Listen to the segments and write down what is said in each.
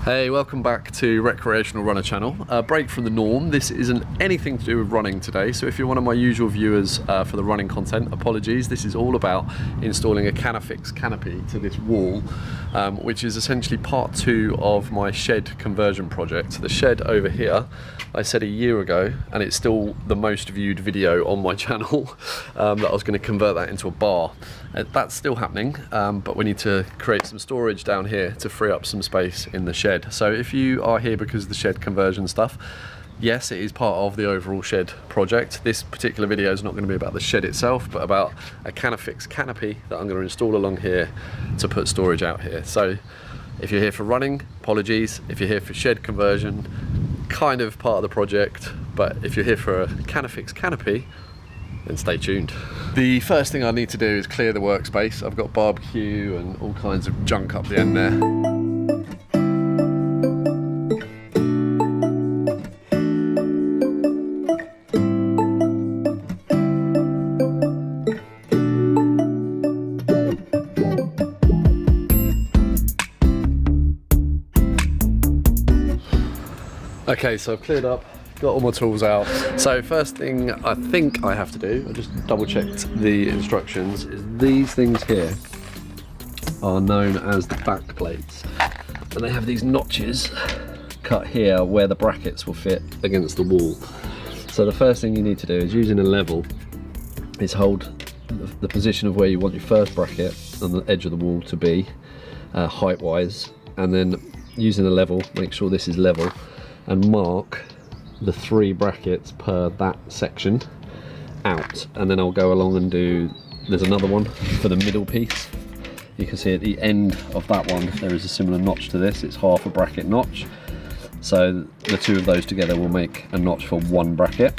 Hey, welcome back to Recreational Runner Channel. Break from the norm. This isn't anything to do with running today, so if you're one of my usual viewers for the running content, apologies. This is all about installing a Canofix canopy to this wall, which is essentially part 2 of my shed conversion project. The shed over here, I said a year ago, and it's still the most viewed video on my channel, that I was going to convert that into a bar. That's still happening, but we need to create some storage down here to free up some space in the shed. So if you are here because of the shed conversion stuff, yes, it is part of the overall shed project. This particular video is not going to be about the shed itself, but about a Canofix canopy that I'm going to install along here to put storage out here. So if you're here for running, apologies. If you're here for shed conversion, kind of part of the project, but if you're here for a Canofix canopy, then stay tuned. The first thing I need to do is clear the workspace. I've got barbecue and all kinds of junk up the end there. Okay, so I've cleared up, got all my tools out. So first thing I think I have to do, I just double checked the instructions, is these things here are known as the back plates. And they have these notches cut here where the brackets will fit against the wall. So the first thing you need to do is, using a level, is hold the position of where you want your first bracket on the edge of the wall to be, height wise, and then using a level, make sure this is level, and mark the 3 brackets per that section out, and then I'll go along and do, there's another one for the middle piece. You can see at the end of that one there is a similar notch to this. It's half a bracket notch, so the 2 of those together will make a notch for 1 bracket.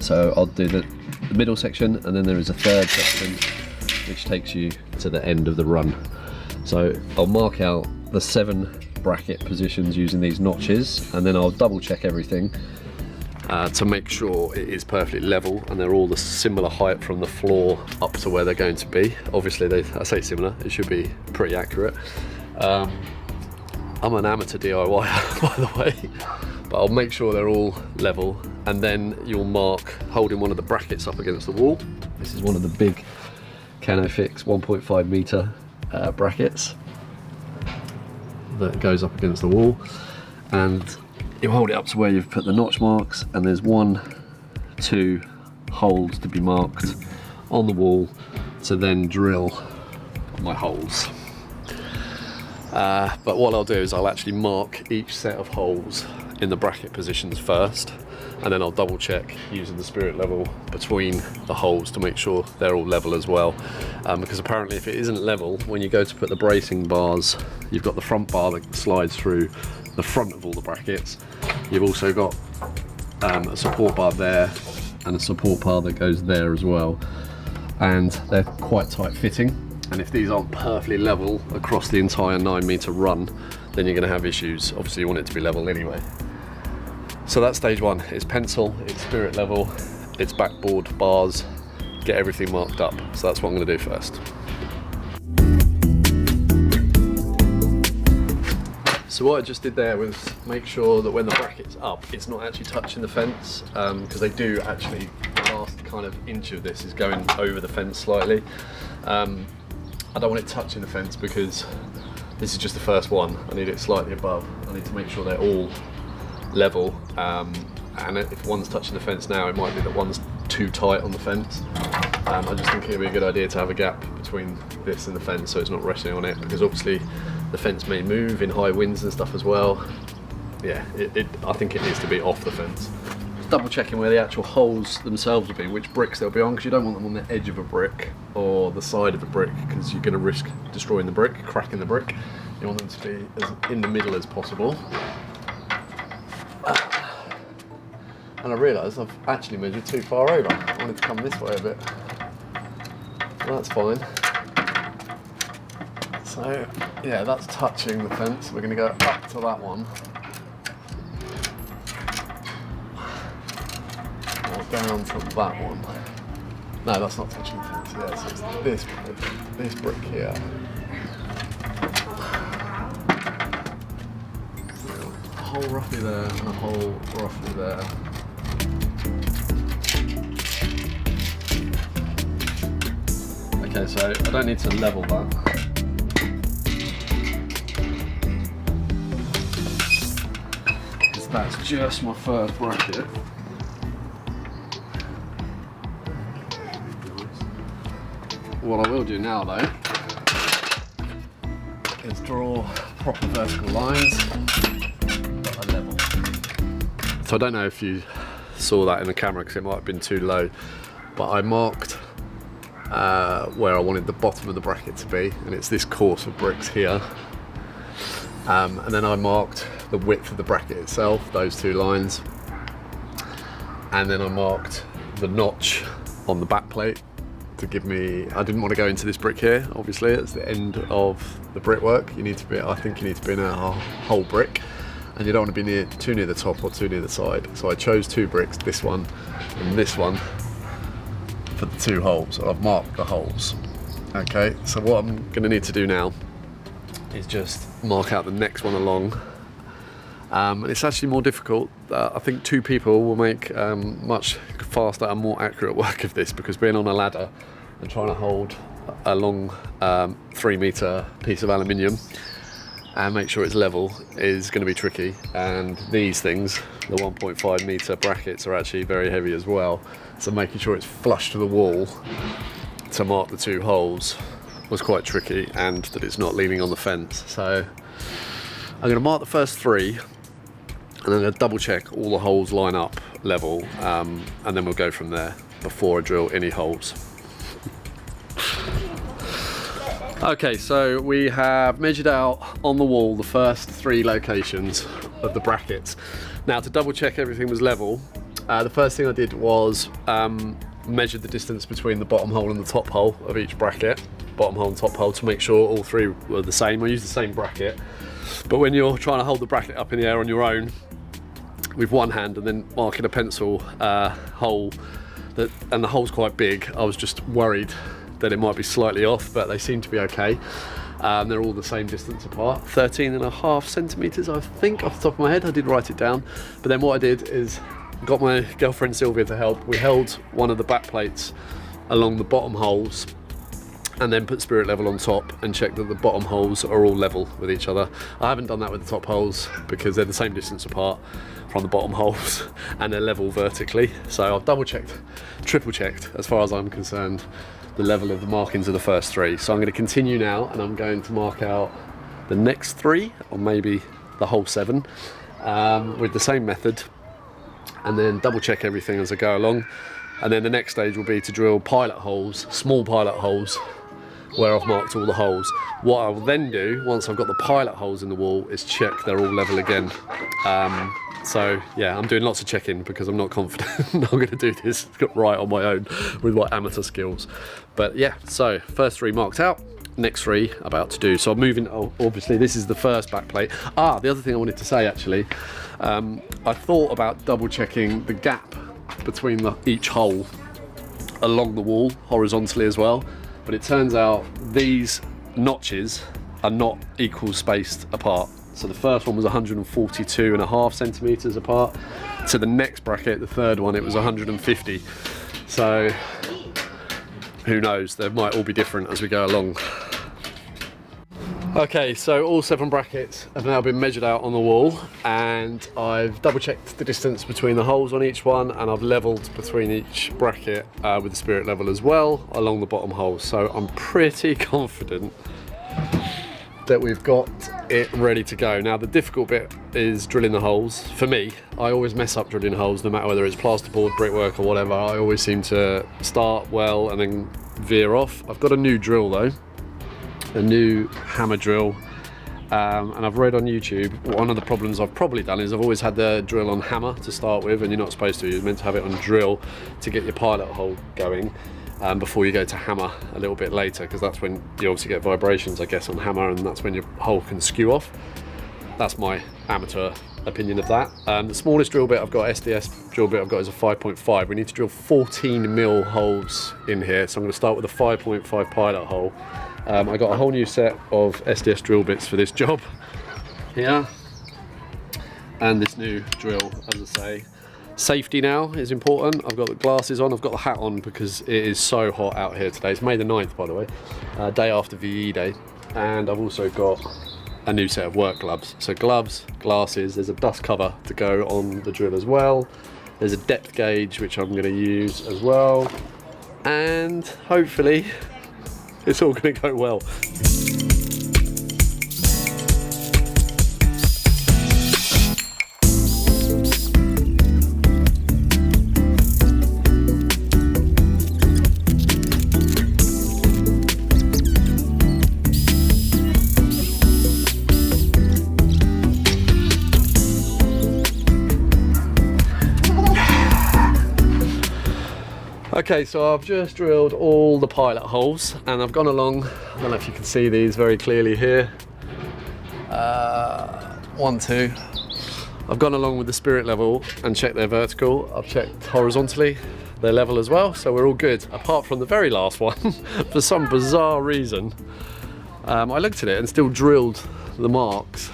So I'll do the middle section, and then there is a 3rd section which takes you to the end of the run. So I'll mark out the 7 bracket positions using these notches, and then I'll double check everything to make sure it is perfectly level and they're all the similar height from the floor up to where they're going to be. Obviously I say similar, it should be pretty accurate. I'm an amateur DIYer by the way, but I'll make sure they're all level, and then you'll mark holding one of the brackets up against the wall. This is one of the big Canofix 1.5 metre brackets that goes up against the wall, and you hold it up to where you've put the notch marks, and there's 1, 2 holes to be marked on the wall to then drill my holes. But what I'll do is I'll actually mark each set of holes in the bracket positions first, and then I'll double check using the spirit level between the holes to make sure they're all level as well, because apparently if it isn't level, when you go to put the bracing bars, you've got the front bar that slides through the front of all the brackets. You've also got a support bar there and a support bar that goes there as well, and they're quite tight fitting, and if these aren't perfectly level across the entire 9 metre run, then you're going to have issues. Obviously you want it to be level anyway. So that's stage 1. It's pencil, it's spirit level, it's backboard, bars, get everything marked up. So that's what I'm going to do first. So what I just did there was make sure that when the bracket's up, it's not actually touching the fence, because they do actually, the last kind of inch of this is going over the fence slightly. I don't want it touching the fence because this is just the first one. I need it slightly above. I need to make sure they're all level, and if one's touching the fence now, it might be that one's too tight on the fence. I just think it would be a good idea to have a gap between this and the fence so it's not resting on it, because obviously the fence may move in high winds and stuff as well. Yeah, I think it needs to be off the fence. Double checking where the actual holes themselves will be, which bricks they'll be on, because you don't want them on the edge of a brick or the side of a brick, because you're going to risk destroying the brick, cracking the brick. You want them to be as in the middle as possible. And I realised I've actually measured too far over. I wanted to come this way a bit. Well, that's fine. So yeah, that's touching the fence. We're going to go up to that one. Or down to that one. No, that's not touching the fence. Yeah, so it's this brick here. hole roughly there and a hole roughly there. Okay, so I don't need to level that. Because that's just my first bracket. What I will do now though is draw proper vertical lines that are level. So I don't know if you saw that in the camera because it might have been too low, but I marked where I wanted the bottom of the bracket to be, and it's this course of bricks here. And then I marked the width of the bracket itself, those two lines, and then I marked the notch on the back plate to give me, I didn't want to go into this brick here, obviously it's the end of the brickwork. You need to be, I think you need to be in a whole brick, and you don't want to be too near the top or too near the side. So I chose two bricks, this one and this one, for the two holes. So I've marked the holes. Okay, so what I'm going to need to do now is just mark out the next one along. And it's actually more difficult. I think two people will make much faster and more accurate work of this, because being on a ladder and trying to hold a long 3 metre piece of aluminium and make sure it's level is going to be tricky. And these things, the 1.5 metre brackets, are actually very heavy as well. So making sure it's flush to the wall to mark the two holes was quite tricky, and that it's not leaning on the fence. So I'm going to mark the first 3, and I'm going to double check all the holes line up level, and then we'll go from there before I drill any holes. Okay, so we have measured out on the wall the first 3 locations of the brackets. Now, to double check everything was level, the first thing I did was measured the distance between the bottom hole and the top hole of each bracket, bottom hole and top hole, to make sure all 3 were the same. I used the same bracket, but when you're trying to hold the bracket up in the air on your own with one hand and then marking a pencil hole, and the hole's quite big, I was just worried that it might be slightly off, but they seem to be okay. They're all the same distance apart, 13.5 centimetres, I think, off the top of my head. I did write it down, but then what I did is got my girlfriend Sylvia to help. We held one of the back plates along the bottom holes and then put spirit level on top and check that the bottom holes are all level with each other. I haven't done that with the top holes because they're the same distance apart from the bottom holes and they're level vertically. So I've double checked, triple checked, as far as I'm concerned, the level of the markings of the first 3. So I'm going to continue now, and I'm going to mark out the next 3, or maybe the whole 7, with the same method, and then double check everything as I go along. And then the next stage will be to drill pilot holes, small pilot holes, where I've marked all the holes. What I will then do, once I've got the pilot holes in the wall, is check they're all level again. So yeah, I'm doing lots of checking because I'm not confident I'm going to do this right on my own with my amateur skills. But yeah, so first 3 marked out, next 3 about to do. So I'm moving, obviously this is the first back plate. The other thing I wanted to say actually, I thought about double checking the gap between each hole along the wall horizontally as well, but it turns out these notches are not equal spaced apart. So the first one was 142.5 centimetres apart. To the next bracket, the third one, it was 150. So who knows, they might all be different as we go along. Okay, so all 7 brackets have now been measured out on the wall, and I've double checked the distance between the holes on each one, and I've levelled between each bracket with the spirit level as well along the bottom holes. So I'm pretty confident that we've got it ready to go. Now the difficult bit is drilling the holes. For me, I always mess up drilling holes, no matter whether it's plasterboard, brickwork or whatever. I always seem to start well and then veer off. I've got a new drill though, a new hammer drill, and I've read on YouTube, one of the problems I've probably done is I've always had the drill on hammer to start with, and you're not supposed to. You're meant to have it on drill to get your pilot hole going before you go to hammer a little bit later, because that's when you obviously get vibrations, I guess, on hammer, and that's when your hole can skew off. That's my amateur opinion of that. The smallest drill bit I've got, SDS drill bit I've got, is a 5.5. We need to drill 14 mil holes in here, so I'm going to start with a 5.5 pilot hole. I got a whole new set of SDS drill bits for this job here, and this new drill, as I say. Safety now is important. I've got the glasses on, I've got the hat on because it is so hot out here today. It's May the 9th, by the way, day after VE Day. And I've also got a new set of work gloves. So gloves, glasses, there's a dust cover to go on the drill as well. There's a depth gauge, which I'm gonna use as well. And hopefully, it's all gonna go well. Okay, so I've just drilled all the pilot holes and I've gone along, I don't know if you can see these very clearly here. 1, 2. I've gone along with the spirit level and checked their vertical. I've checked horizontally, their level as well, so we're all good. Apart from the very last one, for some bizarre reason, I looked at it and still drilled the marks.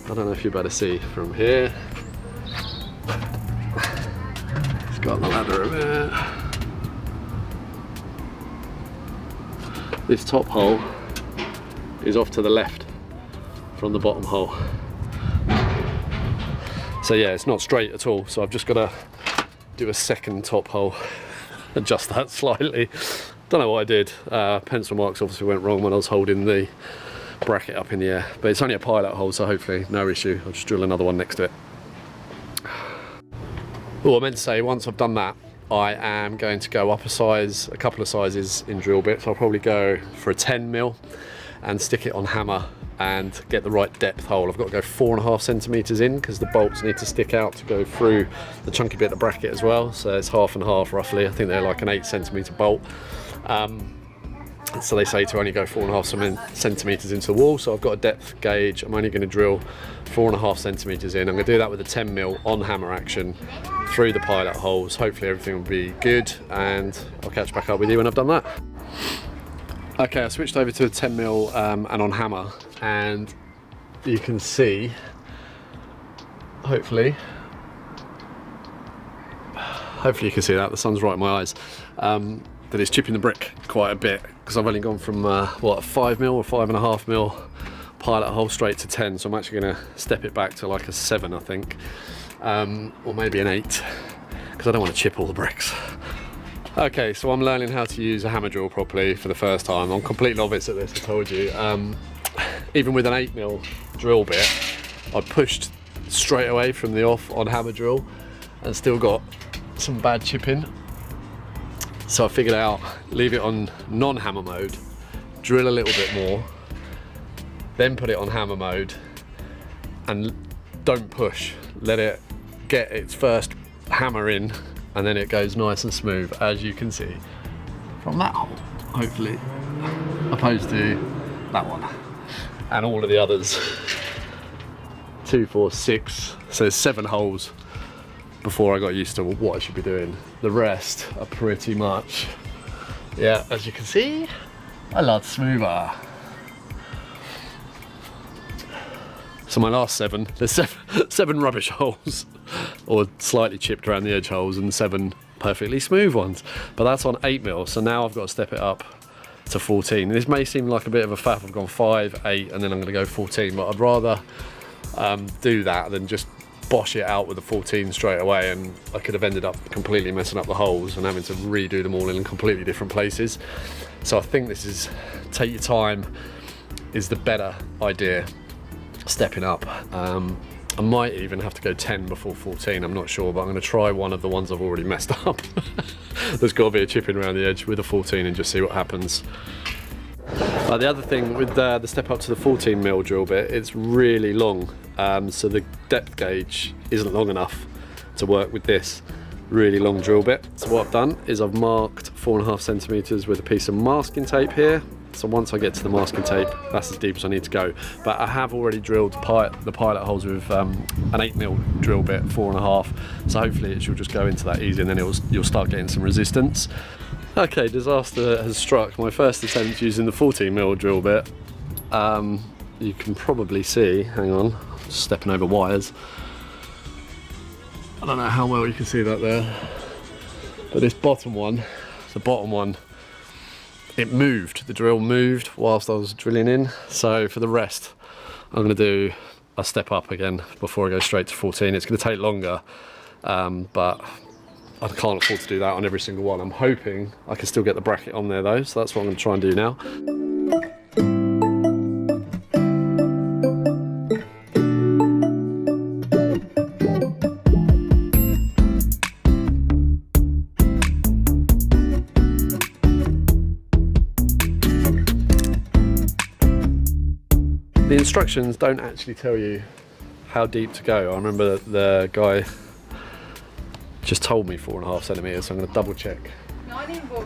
I don't know if you're better see from here. It's got the ladder a bit. This top hole is off to the left from the bottom hole. So yeah, it's not straight at all. So I've just got to do a second top hole, adjust that slightly. Don't know what I did. Pencil marks obviously went wrong when I was holding the bracket up in the air, but it's only a pilot hole, so hopefully no issue. I'll just drill another one next to it. Oh, I meant to say, once I've done that, I am going to go up a couple of sizes in drill bits. I'll probably go for a 10mm and stick it on hammer and get the right depth hole. I've got to go 4.5 centimeters in because the bolts need to stick out to go through the chunky bit of the bracket as well. So it's half and half roughly. I think they're like an 8 centimeter bolt. So they say to only go 4.5 centimeters into the wall. So I've got a depth gauge. I'm only going to drill 4.5 centimeters in. I'm going to do that with a 10mm on hammer action through the pilot holes. Hopefully everything will be good and I'll catch back up with you when I've done that. Okay, I switched over to a 10mm and on hammer, and you can see, hopefully you can see that, the sun's right in my eyes, that it's chipping the brick quite a bit because I've only gone from what, a 5mm or 5.5mm pilot hole straight to 10, so I'm actually going to step it back to like a 7, I think, or maybe an 8, because I don't want to chip all the bricks. Okay, so I'm learning how to use a hammer drill properly for the first time. I'm complete novice at this, I told you. Even with an 8mm drill bit, I pushed straight away from the off on hammer drill and still got some bad chipping. So I figured out, leave it on non-hammer mode, drill a little bit more, then put it on hammer mode and don't push. Let it get its first hammer in and then it goes nice and smooth, as you can see from that hole, hopefully, opposed to that one and all of the others. 2, 4, 6, so there's 7 holes before I got used to what I should be doing. The rest are pretty much, yeah, as you can see, a lot smoother. So my last 7, there's 7 rubbish holes, or slightly chipped around the edge holes, and 7 perfectly smooth ones. But that's on 8mm, so now I've got to step it up to 14. This may seem like a bit of a faff. I've gone 5, 8, and then I'm going to go 14, but I'd rather do that than just bosh it out with a 14 straight away, and I could have ended up completely messing up the holes and having to redo them all in completely different places. So I think this is, take your time is the better idea. Stepping up. I might even have to go 10 before 14, I'm not sure, but I'm going to try one of the ones I've already messed up. There's got to be a chipping around the edge with a 14 and just see what happens. The other thing with the step up to the 14mm drill bit, it's really long, so the depth gauge isn't long enough to work with this really long drill bit. So what I've done is I've marked 4.5 centimeters with a piece of masking tape here. So once I get to the masking tape, that's as deep as I need to go. But I have already drilled the pilot holes with an 8mm drill bit, 4.5. So hopefully it should just go into that easy, and then you'll start getting some resistance. Okay, disaster has struck. My first attempt using the 14mm drill bit. You can probably see, hang on, just stepping over wires. I don't know how well you can see that there, but this bottom one, the bottom one, it moved, the drill moved whilst I was drilling in. So for the rest, I'm going to do a step up again before I go straight to 14. It's going to take longer, but I can't afford to do that on every single one. I'm hoping I can still get the bracket on there though, so that's what I'm going to try and do now. The instructions don't actually tell you how deep to go. I remember the guy just told me 4.5 centimetres, so I'm going to double check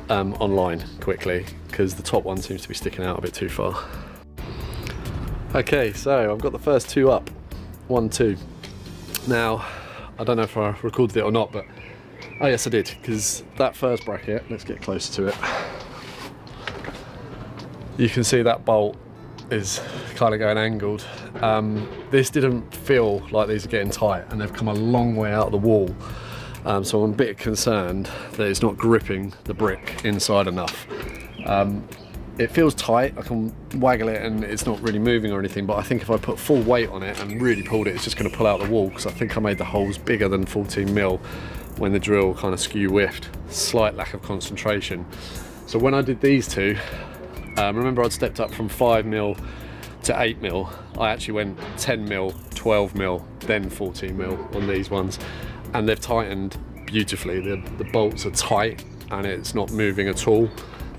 online quickly, because the top one seems to be sticking out a bit too far. Okay, so I've got the first two up, 1, 2. Now, I don't know if I recorded it or not, but oh yes I did, because that first bracket, let's get closer to it. You can see that bolt is kind of going angled. This didn't feel like these are getting tight, and they've come a long way out of the wall. So I'm a bit concerned that it's not gripping the brick inside enough. It feels tight, I can waggle it and it's not really moving or anything, but I think if I put full weight on it and really pulled it, it's just going to pull out the wall, because I think I made the holes bigger than 14mm when the drill kind of skew whiffed. Slight lack of concentration. So when I did these two, remember I'd stepped up from 5mm to 8mm. I actually went 10mm, 12mm, then 14mm on these ones, and they've tightened beautifully. The bolts are tight and it's not moving at all.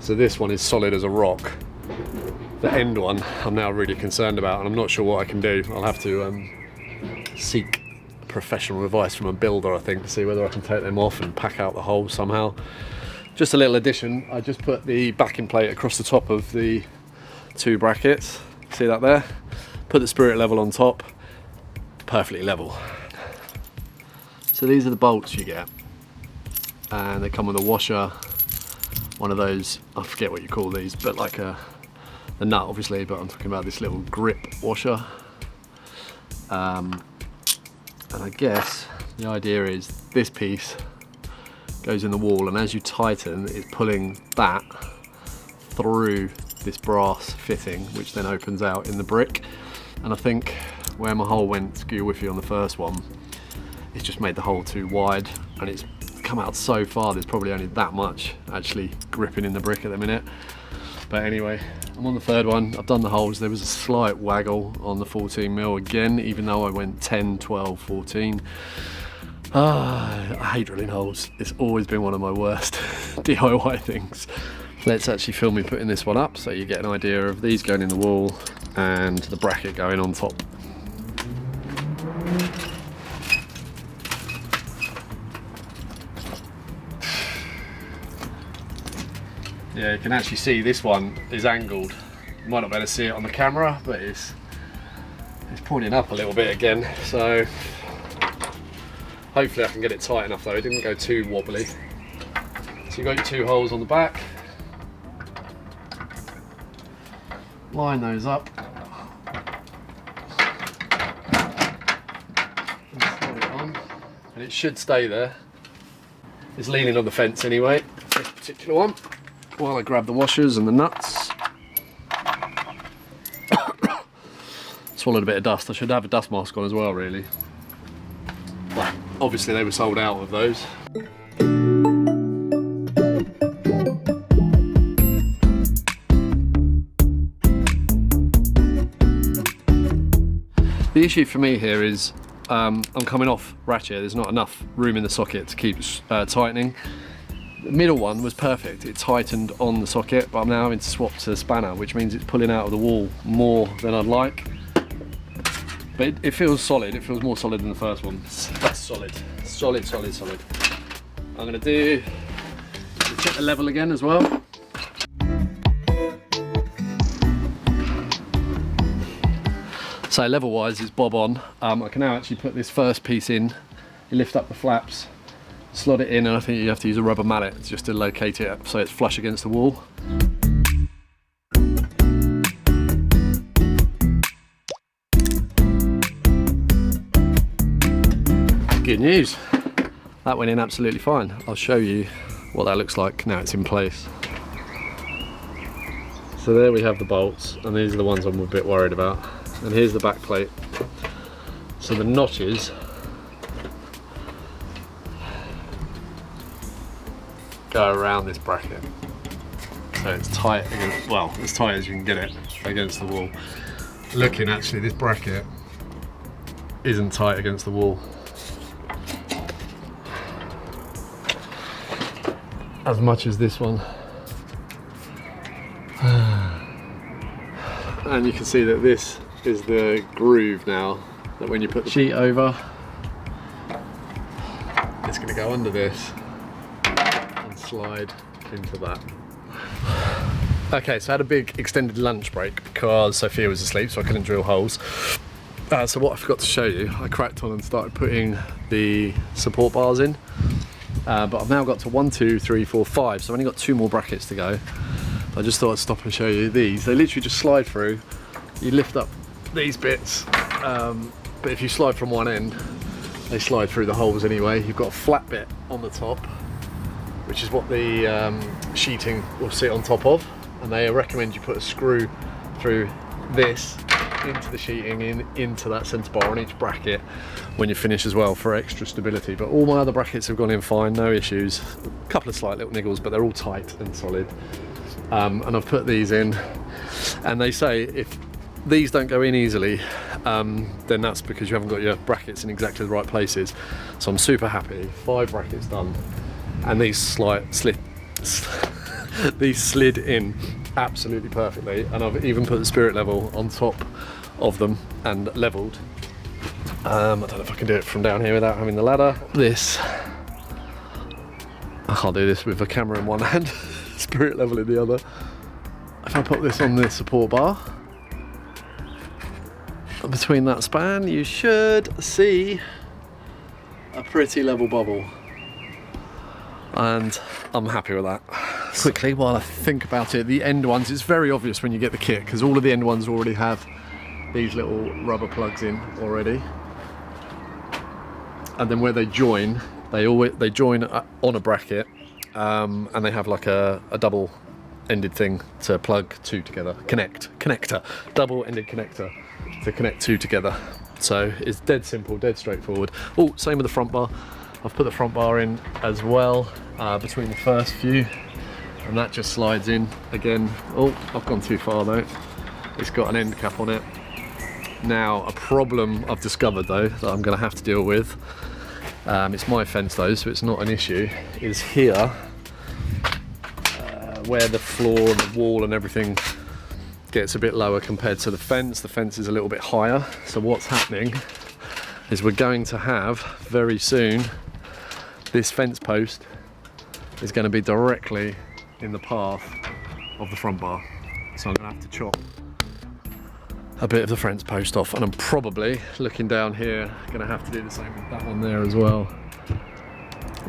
So this one is solid as a rock. The end one I'm now really concerned about, and I'm not sure what I can do. I'll have to seek professional advice from a builder, I think, to see whether I can take them off and pack out the holes somehow. Just a little addition, I just put the backing plate across the top of the two brackets. See that there? Put the spirit level on top, perfectly level. So these are the bolts you get, and they come with a washer, one of those, I forget what you call these, but like a nut obviously, but I'm talking about this little grip washer. And I guess the idea is this piece goes in the wall, and as you tighten, it's pulling that through this brass fitting, which then opens out in the brick. And I think where my hole went skew whiffy on the first one, it's just made the hole too wide, and it's come out so far there's probably only that much actually gripping in the brick at the minute. But anyway, I'm on the third one, I've done the holes. There was a slight waggle on the 14mm again, even though I went 10, 12, 14. I hate drilling holes. It's always been one of my worst DIY things. Let's actually film me putting this one up so you get an idea of these going in the wall and the bracket going on top. Yeah, you can actually see this one is angled. You might not be able to see it on the camera, but it's pointing up a little bit again. So hopefully I can get it tight enough though. It didn't go too wobbly. So you've got your two holes on the back. Line those up. And slot it on. And it should stay there. It's leaning on the fence anyway, this particular one. While I grab the washers and the nuts. Swallowed a bit of dust. I should have a dust mask on as well, really. But obviously they were sold out of those. The issue for me here is I'm coming off ratchet. There's not enough room in the socket to keep tightening. The middle one was perfect, it tightened on the socket, but I'm now having to swap to the spanner, which means it's pulling out of the wall more than I'd like. But it feels solid, it feels more solid than the first one. That's solid, solid, solid, solid. I'm going to check the level again as well. So level wise it's bob on. I can now actually put this first piece in, you lift up the flaps, slot it in, and I think you have to use a rubber mallet just to locate it so it's flush against the wall. Good news. that went in absolutely fine. I'll show you what that looks like now it's in place. So there we have the bolts, and these are the ones I'm a bit worried about. And here's the back plate. So the notches go around this bracket. So it's tight against, well, as tight as you can get it against the wall. Looking, actually, this bracket isn't tight against the wall as much as this one. And you can see that this is the groove now, that when you put the sheet over, it's going to go under this and slide into that. Okay, so I had a big extended lunch break because Sophia was asleep, so I couldn't drill holes. So what I forgot to show you, I cracked on and started putting the support bars in. But I've now got to 1, 2, 3, 4, 5, so I've only got 2 more brackets to go. I just thought I'd stop and show you these. They literally just slide through. You lift up these bits, but if you slide from one end, they slide through the holes anyway. You've got a flat bit on the top, which is what the sheeting will sit on top of, and they recommend you put a screw through this into the sheeting, into that centre bar on each bracket when you finish as well, for extra stability. But all my other brackets have gone in fine, no issues. A couple of slight little niggles, but they're all tight and solid. And I've put these in, and they say if these don't go in easily, then that's because you haven't got your brackets in exactly the right places. So I'm super happy. 5 brackets done, and these slid in absolutely perfectly, and I've even put the spirit level on top of them and leveled. I don't know if I can do it from down here without having the ladder. This, I can't do this with a camera in one hand, spirit level in the other. If I put this on the support bar, between that span, you should see a pretty level bubble, and I'm happy with that. Quickly, while I think about it, the end ones, it's very obvious when you get the kit, because all of the end ones already have these little rubber plugs in already, and then where they join, they join on a bracket, and they have like a double ended thing to plug 2 together, connector, double ended connector to connect 2 together. So it's dead simple, dead straightforward. Oh, same with the front bar. I've put the front bar in as well, between the first few, and that just slides in again. Oh, I've gone too far though. It's got an end cap on it. Now, a problem I've discovered though, that I'm gonna have to deal with, it's my fence though, so it's not an issue, is here, where the floor and the wall and everything gets a bit lower compared to the fence. The fence is a little bit higher, so what's happening is we're going to have, very soon, this fence post is going to be directly in the path of the front bar. So I'm going to have to chop a bit of the fence post off, and I'm probably, looking down here, going to have to do the same with that one there as well.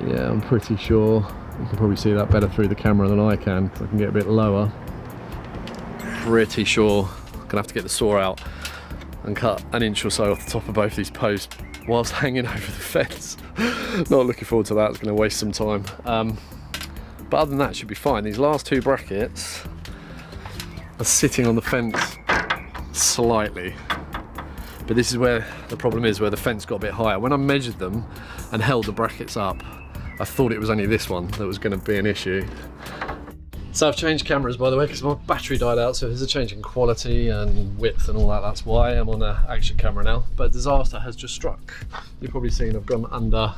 Yeah, I'm pretty sure. You can probably see that better through the camera than I can, because I can get a bit lower. Pretty sure I'm going to have to get the saw out and cut 1 inch or so off the top of both these posts whilst hanging over the fence. Not looking forward to that, it's going to waste some time. But other than that, it should be fine. These last 2 brackets are sitting on the fence slightly, but this is where the problem is, where the fence got a bit higher. When I measured them and held the brackets up, I thought it was only this one that was going to be an issue. So I've changed cameras, by the way, because my battery died out, so there's a change in quality and width and all that. That's why I'm on an action camera now. But disaster has just struck. You've probably seen I've gone under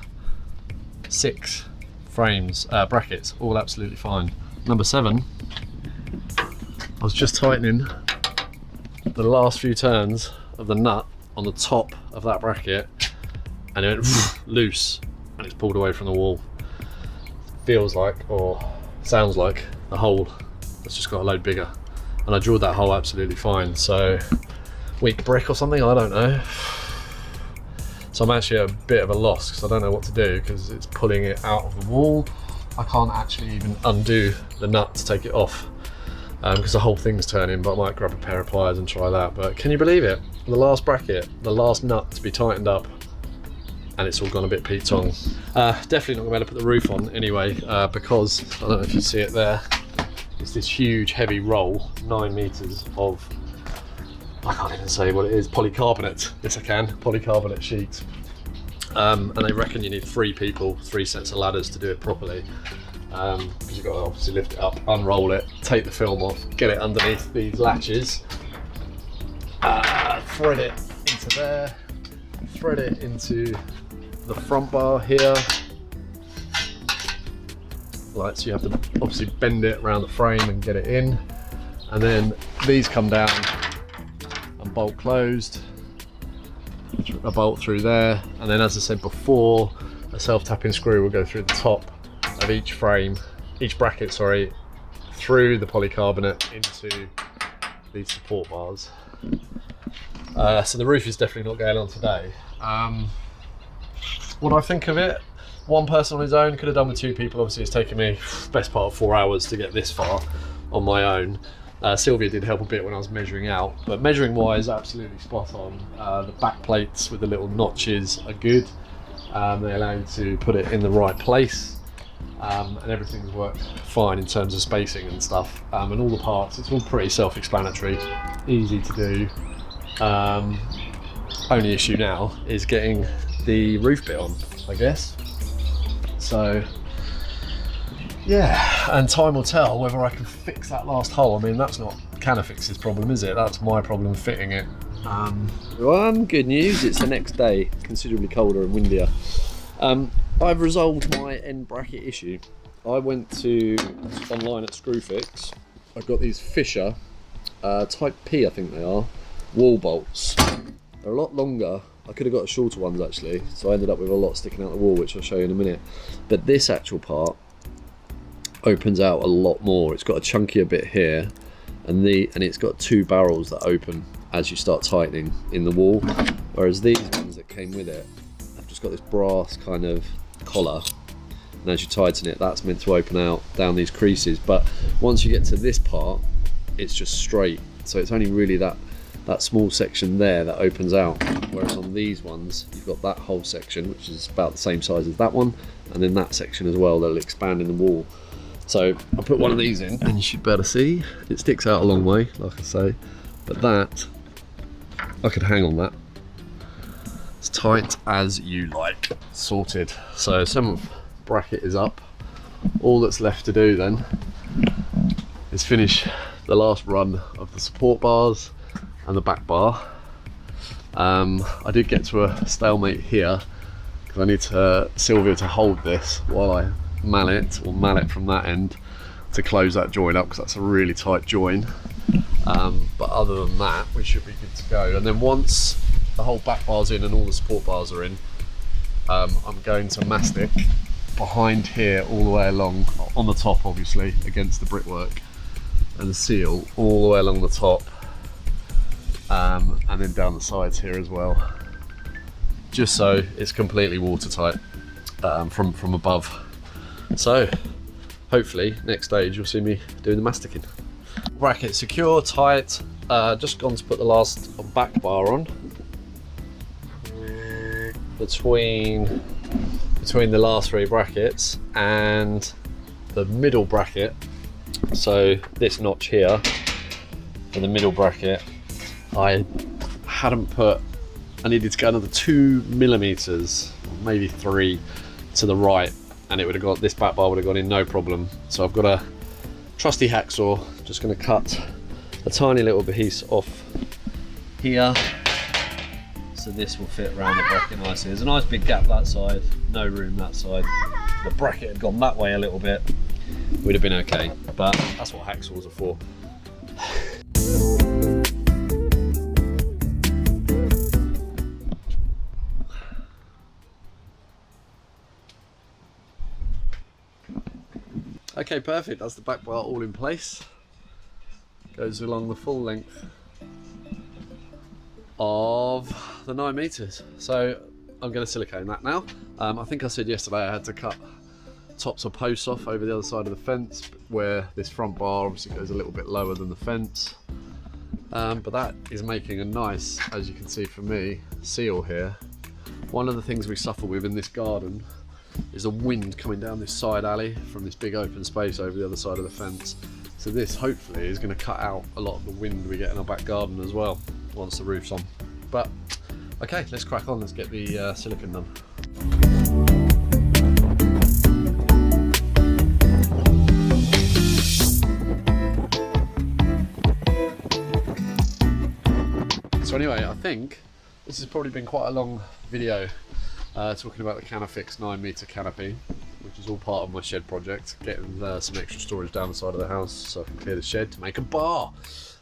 6 frames, brackets, all absolutely fine. Number 7, I was just tightening the last few turns of the nut on the top of that bracket, and it went loose, and it's pulled away from the wall. Feels like, or sounds like, a hole that's just got a load bigger, and I drilled that hole absolutely fine. So weak brick or something, I don't know. So I'm actually at a bit of a loss because I don't know what to do, because it's pulling it out of the wall. I can't actually even undo the nut to take it off, because the whole thing's turning, but I might grab a pair of pliers and try that. But can you believe it? The last bracket, the last nut to be tightened up and it's all gone a bit peaked-on. Definitely not going to be able to put the roof on anyway, because, I don't know if you see it there, it's this huge heavy roll, 9 meters of, I can't even say what it is, polycarbonate. Yes I can, polycarbonate sheet. And they reckon you need 3 people, 3 sets of ladders to do it properly. Because you've got to obviously lift it up, unroll it, take the film off, get it underneath these latches, thread it into there, thread it into the front bar here. Like, so you have to obviously bend it around the frame and get it in. And then these come down and bolt closed. A bolt through there, and then as I said before, a self-tapping screw will go through the top of each frame, each bracket, sorry, through the polycarbonate into these support bars. So the roof is definitely not going on today. What I think of it, one person on his own could have done with 2 people. Obviously it's taken me best part of 4 hours to get this far on my own. Sylvia did help a bit when I was measuring out, but measuring wise, absolutely spot on. The back plates with the little notches are good. They allow you to put it in the right place, and everything's worked fine in terms of spacing and stuff. And all the parts, it's all pretty self-explanatory, easy to do. Only issue now is getting the roof bit on, I guess. So yeah, and time will tell whether I can fix that last hole. I mean, that's not Canofix's problem, is it? That's my problem fitting it. One good news, it's the next day, considerably colder and windier. I've resolved my end bracket issue. I went online at Screwfix. I've got these Fisher, type P I think they are, wall bolts. They're a lot longer. I could have got shorter ones actually, so I ended up with a lot sticking out the wall, which I'll show you in a minute. But this actual part opens out a lot more. It's got a chunkier bit here, and it's got 2 barrels that open as you start tightening in the wall, whereas these ones that came with it have just got this brass kind of collar, and as you tighten it, that's meant to open out down these creases. But once you get to this part, it's just straight, so it's only really that small section there that opens out, whereas on these ones you've got that whole section, which is about the same size as that one, and then that section as well that'll expand in the wall. So I put one of these in, and you should be able to see it sticks out a long way, like I say, but that, I could hang on that. It's tight as you like. Sorted. So 7th bracket is up. All that's left to do then is finish the last run of the support bars and the back bar. I did get to a stalemate here because I need Sylvia to hold this while I mallet from that end to close that join up, because that's a really tight join. But other than that, we should be good to go. And then once the whole back bar's in and all the support bars are in, I'm going to mastic behind here all the way along, on the top obviously, against the brickwork, and seal all the way along the top, and then down the sides here as well, just so it's completely watertight from above. So hopefully next stage you'll see me doing the masticing. Bracket secure, tight. Just gone to put the last back bar on between the last 3 brackets and the middle bracket. So this notch here for the middle bracket, I needed to go another 2 millimeters, maybe 3 to the right, and it would have got, this back bar would have gone in no problem. So I've got a trusty hacksaw, just going to cut a tiny little piece off here, so this will fit around the bracket nicely. There's a nice big gap that side, no room that side. The bracket had gone that way a little bit, we'd have been okay, but that's what hacksaws are for. Okay, perfect, that's the back bar all in place. Goes along the full length of the 9 meters. So I'm going to silicone that now. I think I said yesterday I had to cut tops or posts off over the other side of the fence, where this front bar obviously goes a little bit lower than the fence. But that is making a nice, as you can see from me, seal here. One of the things we suffer with in this garden is a wind coming down this side alley from this big open space over the other side of the fence. So this hopefully is going to cut out a lot of the wind we get in our back garden as well once the roof's on. But okay, let's crack on, let's get the silicone done. So anyway, I think this has probably been quite a long video talking about the Canofix 9 metre canopy, which is all part of my shed project, getting some extra storage down the side of the house so I can clear the shed to make a bar.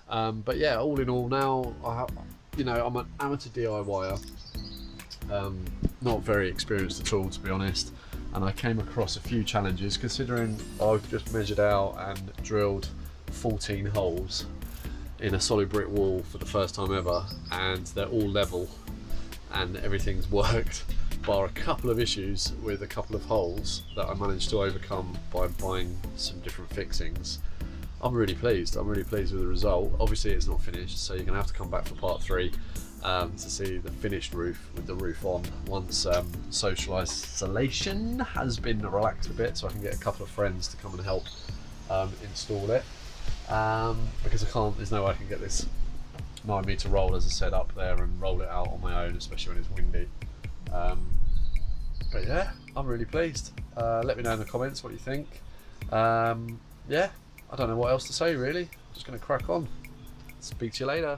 But yeah, all in all now, I'm an amateur DIYer, not very experienced at all to be honest, and I came across a few challenges considering I've just measured out and drilled 14 holes in a solid brick wall for the first time ever, and they're all level and everything's worked, bar a couple of issues with a couple of holes that I managed to overcome by buying some different fixings. I'm really pleased with the result. Obviously it's not finished, so you're gonna have to come back for part 3 to see the finished roof with the roof on once social isolation has been relaxed a bit, so I can get a couple of friends to come and help install it. Because there's no way I can get this 9 metre roll, as I said, up there and roll it out on my own, especially when it's windy. But yeah, I'm really pleased. Let me know in the comments what you think. Yeah, I don't know what else to say really. Just going to crack on. Speak to you later.